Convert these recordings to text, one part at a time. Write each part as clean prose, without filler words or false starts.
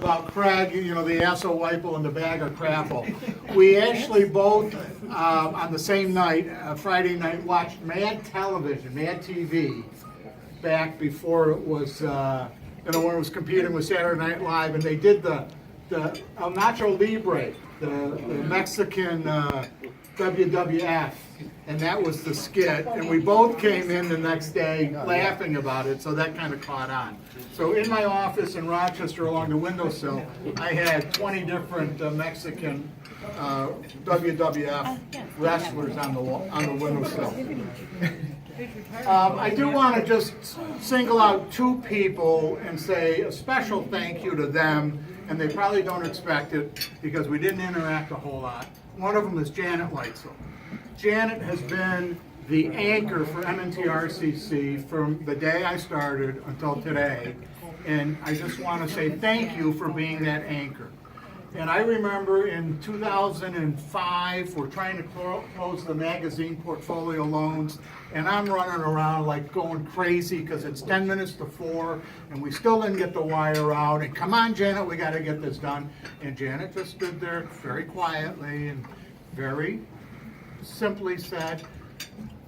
about Craig, you know, the asshole Weiple and the bag of crapple. We actually both, on the same night, Friday night, watched Mad Television, Mad TV, back before it was, you know, when it was competing with Saturday Night Live, and they did the El Nacho Libre, the Mexican WWF, and that was the skit, and we both came in the next day laughing about it, so that kind of caught on. So in my office in Rochester along the windowsill, I had 20 different Mexican WWF wrestlers on the windowsill. I do want to just single out two people and say a special thank you to them, and they probably don't expect it because we didn't interact a whole lot. One of them is Janet Leitzel. Janet has been the anchor for MNTRCC from the day I started until today, and I just want to say thank you for being that anchor. And I remember in 2005, we're trying to close the magazine portfolio loans, and I'm running around like going crazy because it's 10 minutes to 4, and we still didn't get the wire out, and come on, Janet, we got to get this done. And Janet just stood there very quietly and very simply said,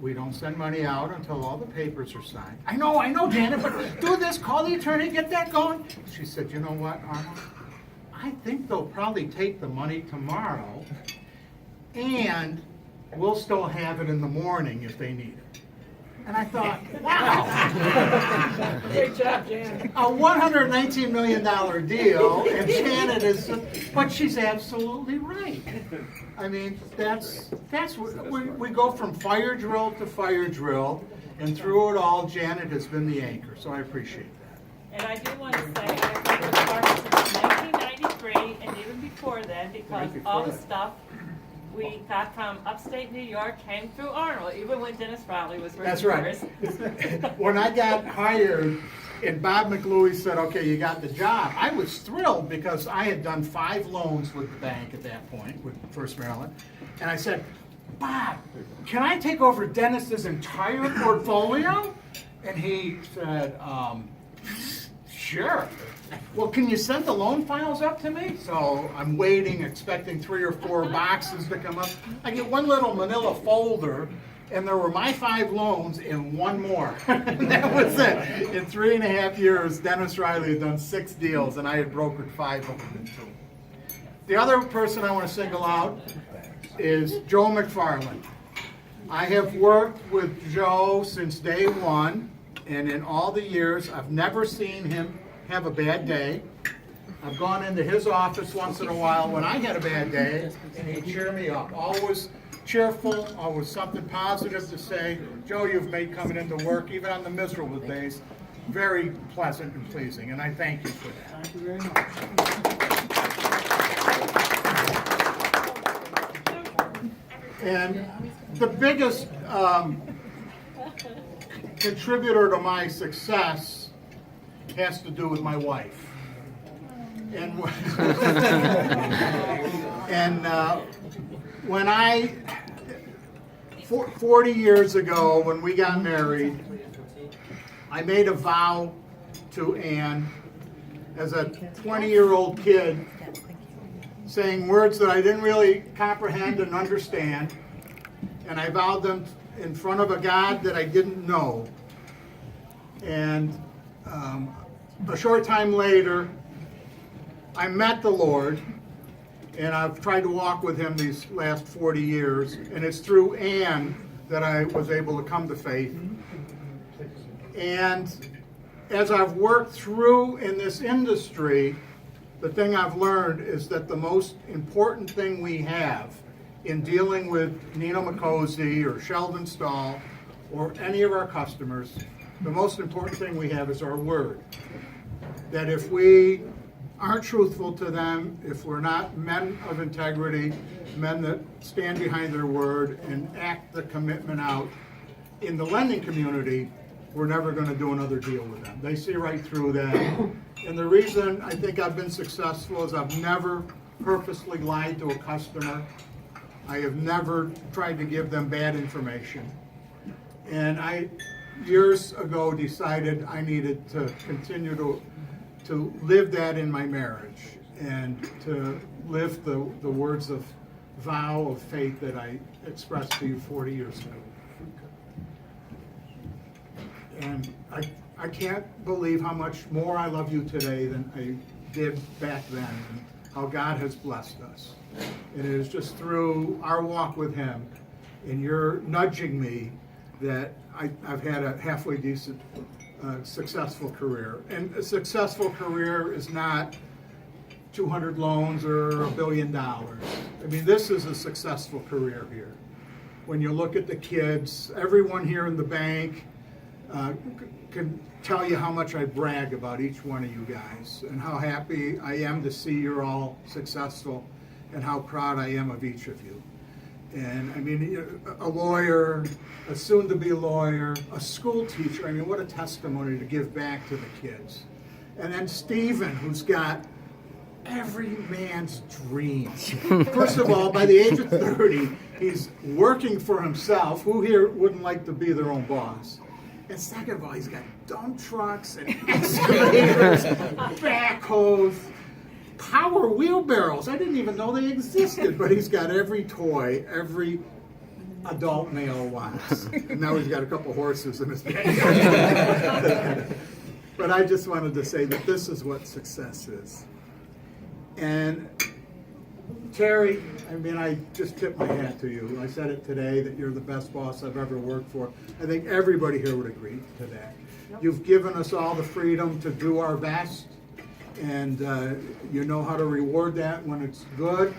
we don't send money out until all the papers are signed. I know, Janet, but do this, call the attorney, get that going. She said, you know what, Arnold? I think they'll probably take the money tomorrow, and we'll still have it in the morning if they need it. And I thought, wow. Great job, Janet. A $119 million deal, and Janet is, but she's absolutely right. I mean, that's what, we go from fire drill to fire drill, and through it all, Janet has been the anchor, so I appreciate that. And I do want to say I've been with Parks since 1993, and even before then, because all the stuff we got from upstate New York came through Arnold, even when Dennis Rowley was working That's for right. us. When I got hired, and Bob McLuey said, okay, you got the job, I was thrilled because I had done 5 loans with the bank at that point, with First Maryland. And I said, Bob, can I take over Dennis's entire portfolio? And he said, sure. Well, can you send the loan files up to me? So I'm waiting, expecting 3 or 4 boxes to come up. I get one little manila folder, and there were my 5 loans and 1 more. And that was it. In 3.5 years, Dennis Riley had done 6 deals, and I had brokered 5 of them in 2. The other person I want to single out is Joe McFarland. I have worked with Joe since day one, and in all the years, I've never seen him have a bad day. I've gone into his office once in a while when I had a bad day, and he'd cheer me up. Always cheerful, always something positive to say. Joe, you've made coming into work, even on the miserable days, very pleasant and pleasing, and I thank you for that. Thank you very much. And the biggest contributor to my success has to do with my wife. And when 40 years ago, when we got married, I made a vow to Ann as a 20-year-old kid, saying words that I didn't really comprehend and understand, and I vowed them in front of a God that I didn't know. And a short time later, I met the Lord, and I've tried to walk with him these last 40 years, and it's through Ann that I was able to come to faith. And as I've worked through in this industry, the thing I've learned is that the most important thing we have in dealing with Nino Macozy or Sheldon Stahl or any of our customers, the most important thing we have is our word. That if we aren't truthful to them, if we're not men of integrity, men that stand behind their word and act the commitment out in the lending community, we're never going to do another deal with them. They see right through that. And the reason I think I've been successful is I've never purposely lied to a customer. I have never tried to give them bad information. And I, years ago, decided I needed to continue to to live that in my marriage and to live the words of vow of faith that I expressed to you 40 years ago. And I can't believe how much more I love you today than I did back then, and how God has blessed us. And it is just through our walk with Him and your nudging me that I've had a halfway decent, successful career. And a successful career is not 200 loans or $1 billion. I mean, this is a successful career here. When you look at the kids, everyone here in the bank can tell you how much I brag about each one of you guys and how happy I am to see you're all successful and how proud I am of each of you. And I mean, a lawyer, a soon-to-be lawyer, a school teacher, I mean, what a testimony to give back to the kids. And then Stephen, who's got every man's dream. First of all, by the age of 30, he's working for himself. Who here wouldn't like to be their own boss? And second of all, he's got dump trucks and excavators, backhoes, power wheelbarrows. I didn't even know they existed, but he's got every toy every adult male wants. And now he's got a couple horses in his backyard. But I just wanted to say that this is what success is. And Terry, I mean, I just tip my hat to you. I said it today that you're the best boss I've ever worked for. I think everybody here would agree to that. You've given us all the freedom to do our best, and you know how to reward that when it's good.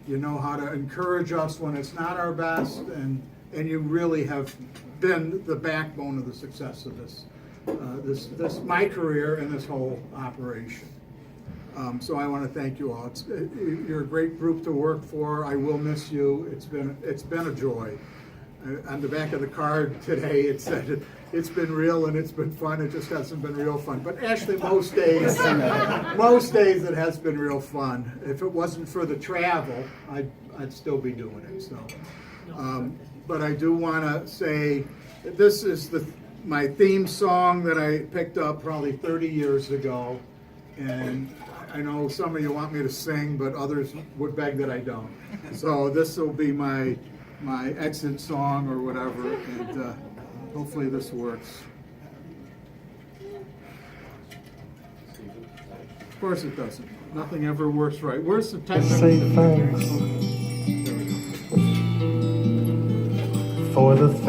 You know how to encourage us when it's not our best, and you really have been the backbone of the success of this my career and this whole operation. So I want to thank you all. You're a great group to work for. I will miss you. It's been a joy. On the back of the card today, it said it's been real and it's been fun. It just hasn't been real fun. But actually, most days it has been real fun. If it wasn't for the travel, I'd still be doing it. So, but I do want to say that this is my theme song that I picked up probably 30 years ago, and I know some of you want me to sing, but others would beg that I don't. So this will be my exit song or whatever, and hopefully this works. Of course it doesn't. Nothing ever works right. Where's the time? Say thanks There we go. for the thing.